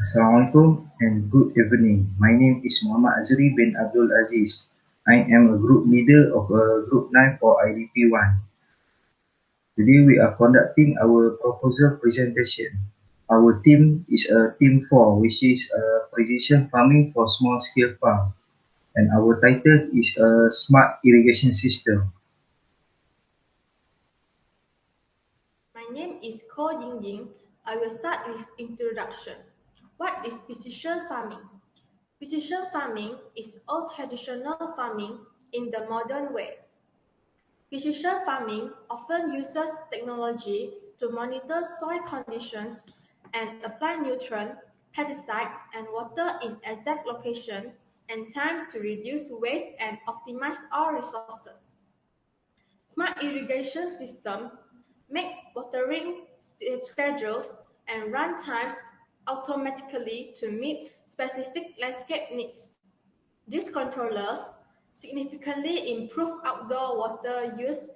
Assalamualaikum and good evening. My name is Muhammad Azri bin Abdul Aziz. I am a group leader of Group 9 for IDP 1. Today we are conducting our proposal presentation. Our team is team 4, which is precision farming for small scale farm. And our title is Smart Irrigation System. My name is Ying. I will start with introduction. What is precision farming? Precision farming is old traditional farming in the modern way. Precision farming often uses technology to monitor soil conditions and apply nutrient, pesticide, and water in exact location and time to reduce waste and optimize our resources. Smart irrigation systems make watering schedules and run times automatically to meet specific landscape needs. These controllers significantly improve outdoor water use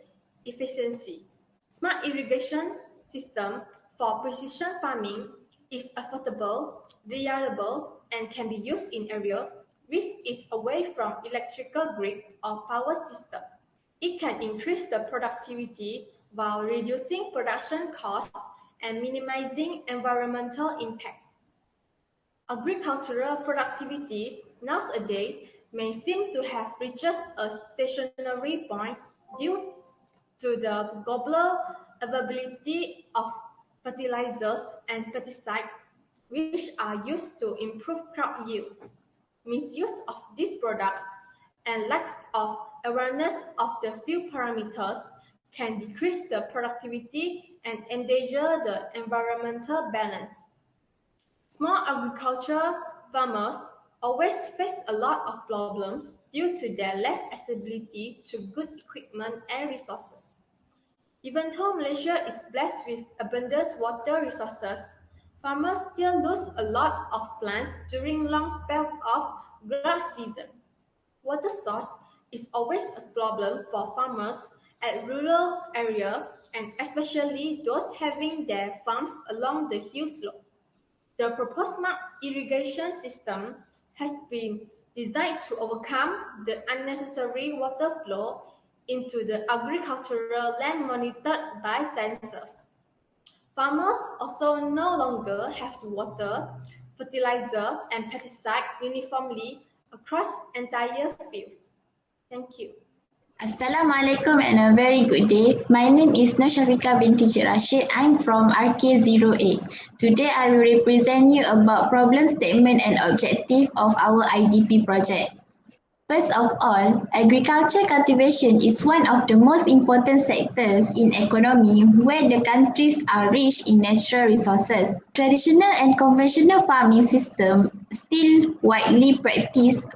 efficiency. Smart irrigation system for precision farming is affordable, reliable, and can be used in area which is away from electrical grid or power system. It can increase the productivity while reducing production costs and minimizing environmental impacts. Agricultural productivity nowadays may seem to have reached a stationary point due to the global availability of fertilizers and pesticides, which are used to improve crop yield. Misuse of these products and lack of awareness of the few parameters can decrease the productivity and endanger the environmental balance. Small agriculture farmers always face a lot of problems due to their less accessibility to good equipment and resources. Even though Malaysia is blessed with abundant water resources, farmers still lose a lot of plants during long spells of drought season. Water source is always a problem for farmers at rural areas and especially those having their farms along the hill slope. The proposed smart irrigation system has been designed to overcome the unnecessary water flow into the agricultural land monitored by sensors. Farmers also no longer have to water, fertilizer, and pesticide uniformly across entire fields. Thank you. Assalamualaikum and a very good day. My name is SHAFIQA binti RASHID. I'm from RK08. Today I will represent you about problem statement and objective of our IDP project. First of all, agriculture cultivation is one of the most important sectors in economy where the countries are rich in natural resources. Traditional and conventional farming system still widely practiced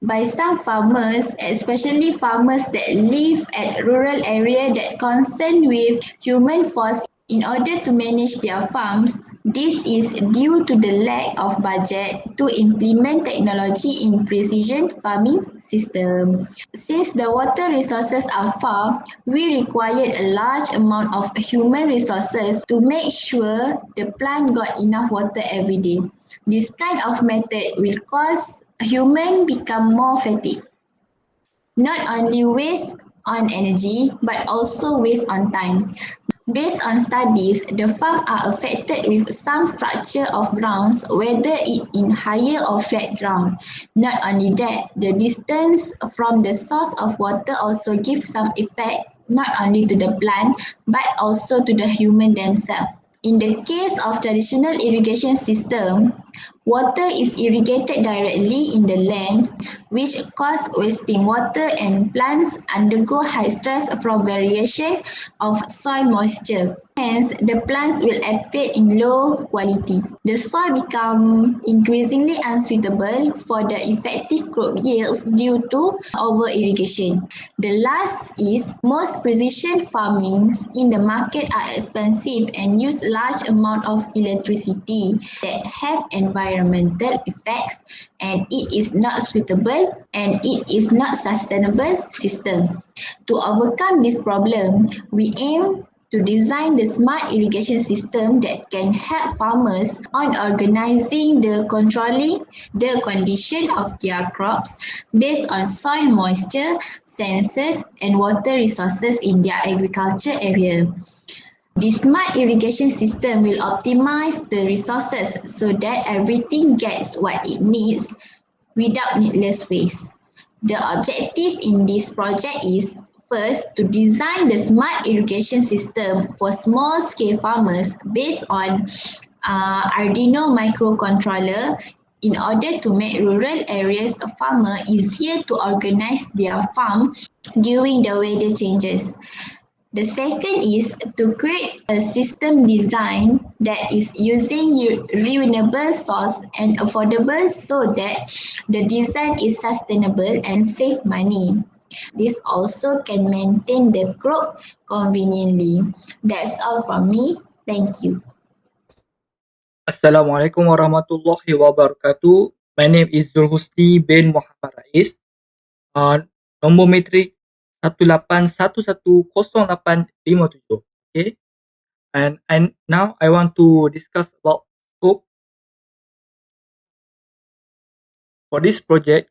by some farmers, especially farmers that live at rural area that concerned with human force in order to manage their farms. This is due to the lack of budget to implement technology in precision farming system. Since the water resources are far, we required a large amount of human resources to make sure the plant got enough water every day. This kind of method will cause humans become more fatigued. Not only waste on energy, but also waste on time. Based on studies, the farms are affected with some structure of grounds, whether it in higher or flat ground. Not only that, the distance from the source of water also gives some effect not only to the plant, but also to the human themselves. In the case of traditional irrigation system, water is irrigated directly in the land, which causes wasting water and plants undergo high stress from variation of soil moisture. Hence, the plants will appear in low quality. The soil becomes increasingly unsuitable for the effective crop yields due to over-irrigation. The last is most precision farmings in the market are expensive and use large amount of electricity that have environmental effects, and it is not suitable and it is not sustainable system. To overcome this problem, we aim to design the smart irrigation system that can help farmers on organizing the controlling the condition of their crops based on soil moisture, sensors and water resources in their agriculture area. The smart irrigation system will optimize the resources so that everything gets what it needs without needless waste. The objective in this project is first to design the smart irrigation system for small scale farmers based on Arduino microcontroller in order to make rural areas of farmer easier to organize their farm during the weather changes. The second is to create a system design that is using renewable source and affordable so that the design is sustainable and save money. This also can maintain the crop conveniently. That's all from me. Thank you. Assalamualaikum warahmatullahi wabarakatuh. My name is ZULHUSNI bin Muhammad RAIS. Nombor metrik 18110857. Okay. And now I want to discuss about scope for this project.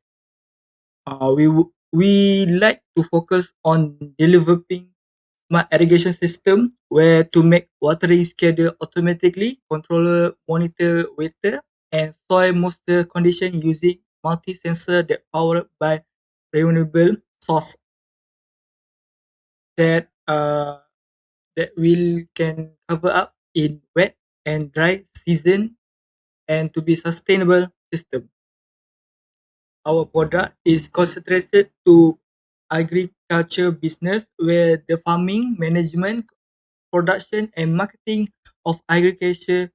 We like to focus on developing smart irrigation system where to make watering schedule automatically, controller monitor water and soil moisture condition using multi-sensor that powered by renewable source that will can cover up in wet and dry season and to be sustainable system. Our product is concentrated to agriculture business where the farming, management, production and marketing of agriculture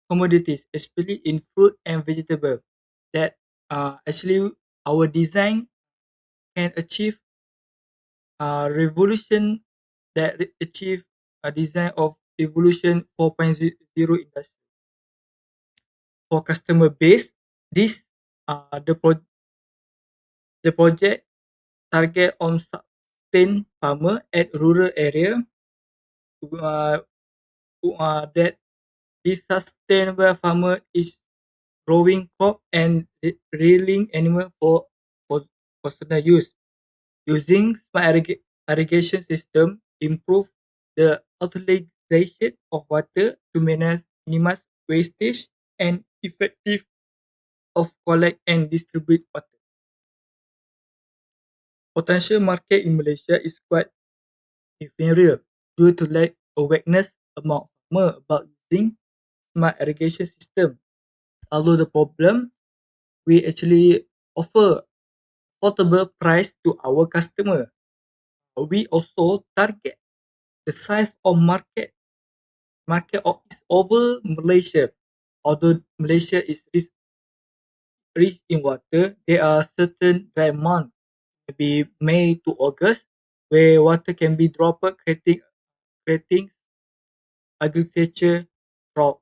commodities, especially in fruit and vegetable, that actually our design can achieve revolution that achieve a design of revolution 4.0 industry. For customer base, this the project target on sustain farmer at rural area that this sustainable farmer is growing crop and rearing animal for personal use. Using smart irrigation system improve the utilization of water to minimize wastage and effective of collect and distribute water. Potential market in Malaysia is quite inferior due to lack awareness among farmers about using smart irrigation system. Although the problem, we actually offer affordable price to our customer. We also target the size of market is over Malaysia. Although Malaysia is rich in water, there are certain dry months, maybe May to August, where water can be dropped, creating agriculture drought.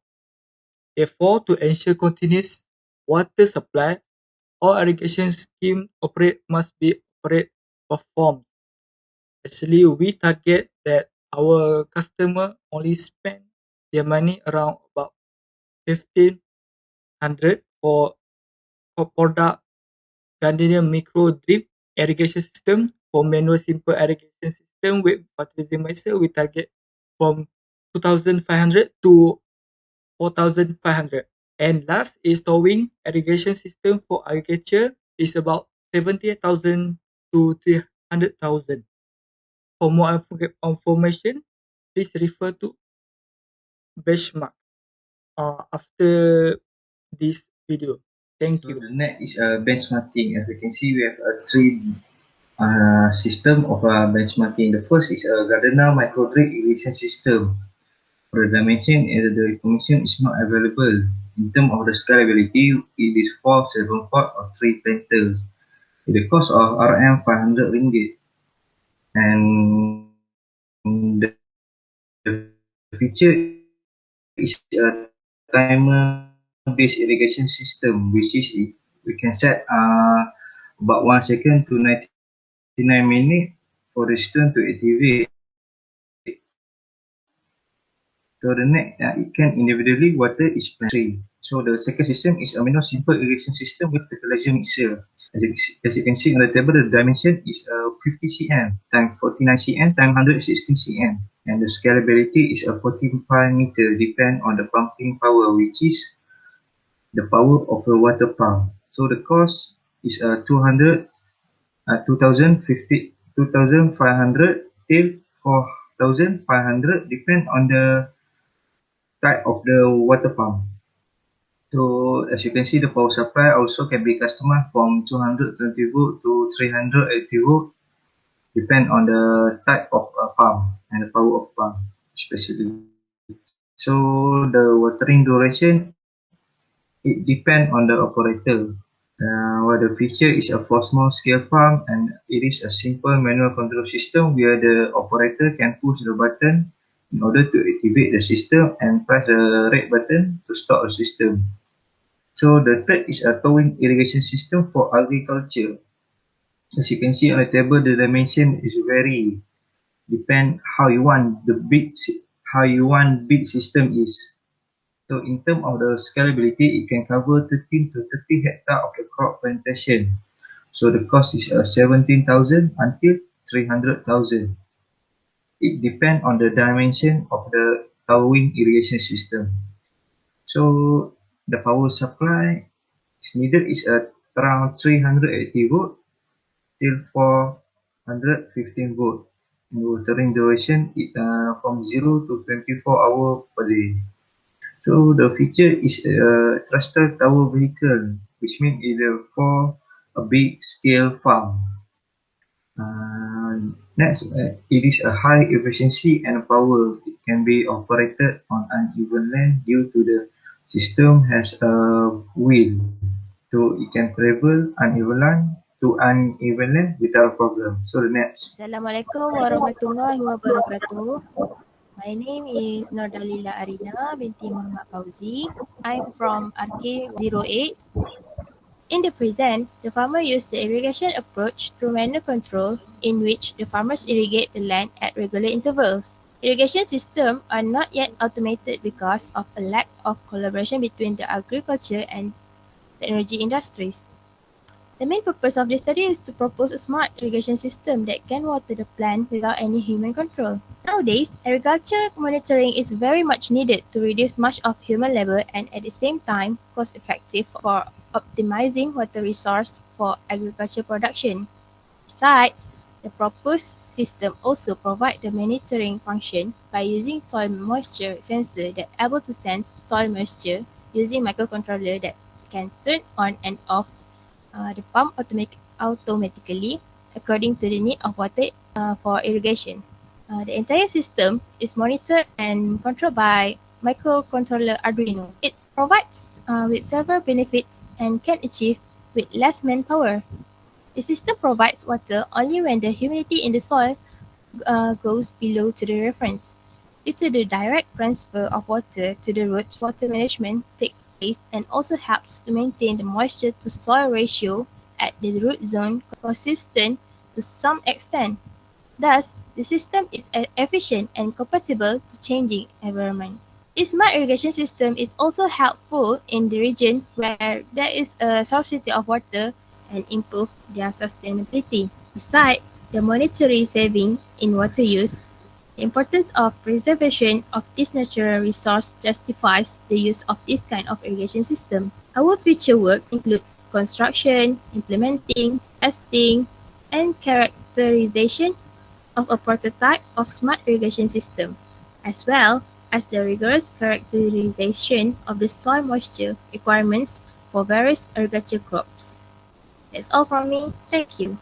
Therefore, to ensure continuous water supply, all irrigation scheme must be performed. Actually, we target that our customer only spend their money around about 1,500 for product Gardenia micro drip irrigation system. For manual simple irrigation system with fertilizer, we target from 2,500 to 4,500. And last is towing irrigation system for agriculture is about 70,000 to 300,000. For more information, please refer to benchmark after this video. Thank So you. the next is benchmarking. As you can see, we have three system of benchmarking. The first is a Gardena micro drip irrigation system. For the dimension, the information is not available. In terms of the scalability, it is 4, 7 pot or 3 planters. With the cost of RM 500 ringgit. And the feature is a timer-based irrigation system, which is we can set about 1 second to 99 minutes for the system to activate. So the next, it can individually water each plant tree. So the second system is a minor simple irrigation system with fertilizer mixer. As you can see on the table, the dimension is 50 cm times 49 cm times 116 cm, and the scalability is a 45 meter, depend on the pumping power, which is the power of a water pump. So the cost is 2,050, 2,500 till 4,500, depend on the type of the water pump. So as you can see, the power supply also can be customized from 220 volt to 380 volt, depend on the type of pump and the power of pump especially. So the watering duration, it depends on the operator. While the feature is a for small scale farm, and it is a simple manual control system where the operator can push the button in order to activate the system and press the red button to stop the system. So the third is a towing irrigation system for agriculture. As you can see on the table, the dimension is very depend how you want big system is. So in terms of the scalability, it can cover 13 to 30 hectare of the crop plantation. So the cost is 17,000 until 300,000. It depends on the dimension of the towing irrigation system. So the power supply is needed is around 380 volt till 415 volt. And watering duration is from 0 to 24 hours per day. So the feature is a thruster tower vehicle, which means it is for a big scale farm. Next, it is a high efficiency and power. It can be operated on uneven land due to the system has a wheel, so it can travel uneven land without a problem. So the next. Assalamualaikum warahmatullahi wabarakatuh. My name is DALILA ARINA binti Muhammad FAUZI. I'm from RK08. In the present, the farmer used the irrigation approach through manual control, in which the farmers irrigate the land at regular intervals. Irrigation systems are not yet automated because of a lack of collaboration between the agriculture and the energy industries. The main purpose of this study is to propose a smart irrigation system that can water the plant without any human control. Nowadays, agriculture monitoring is very much needed to reduce much of human labor and at the same time cost-effective for optimizing water resource for agriculture production. Besides, the proposed system also provides the monitoring function by using soil moisture sensor that able to sense soil moisture using microcontroller that can turn on and off the pump automatically according to the need of water for irrigation. The entire system is monitored and controlled by microcontroller Arduino. It provides with several benefits and can achieve with less manpower. The system provides water only when the humidity in the soil goes below to the reference. Due to the direct transfer of water to the roots, water management takes place and also helps to maintain the moisture to soil ratio at the root zone consistent to some extent. Thus, the system is efficient and compatible to changing environment. This smart irrigation system is also helpful in the region where there is a scarcity of water and improve their sustainability. Besides the monetary saving in water use, the importance of preservation of this natural resource justifies the use of this kind of irrigation system. Our future work includes construction, implementing, testing, and characterization of a prototype of smart irrigation system, as well as the rigorous characterization of the soil moisture requirements for various agriculture crops. That's all from me. Thank you.